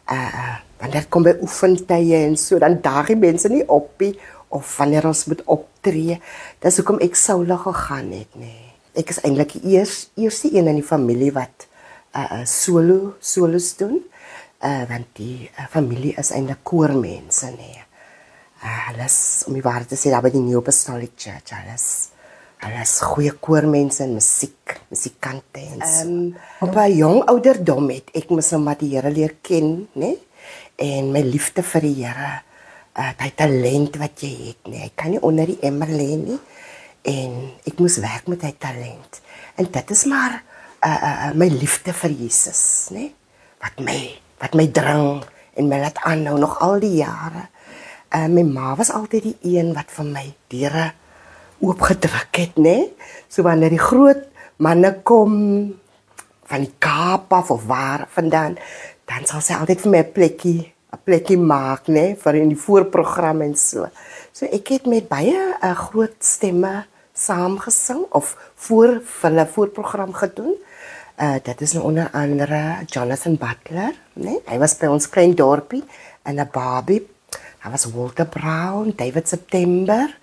Wanneer kom by oefentye en so, dan daag die mense nie op nie, of wanneer ons moet optree. Dis hoekom ek solo gegaan het, nee. Ek is eintlik die eerste een in die familie wat solos doen, want die familie is eintlik koormense, nee. Hulle is, om die waarheid te sê, daar by die New Apostolic Church, hulle is goeie koormense en muzikante en so. Op 'n jong ouderdom het ek maar die Here leer ken, nee, en my liefde vir die Here, die talent wat jy het, nee, ek kan nie onder die emmer lê nie, en ek moes werk met die talent, en dit is maar my liefde vir Jesus, nee, wat my dring, en my laat aanhou nog al die jare. My ma was altyd die een wat vir my deure oopgedruk het, nee, so wanneer die groot manne kom, van die Kaap af of waar vandaan, dan sal sy altyd vir my 'n plekkie maak, nee, vir in die voorprogram en so. So ek het met baie groot stemme saamgesing, of voor hulle voorprogram gedoen. Dit is nou onder andere Jonathan Butler, nee, hy was by ons klein dorpie, in 'n Barbie. Daar was Walter Brown, David September,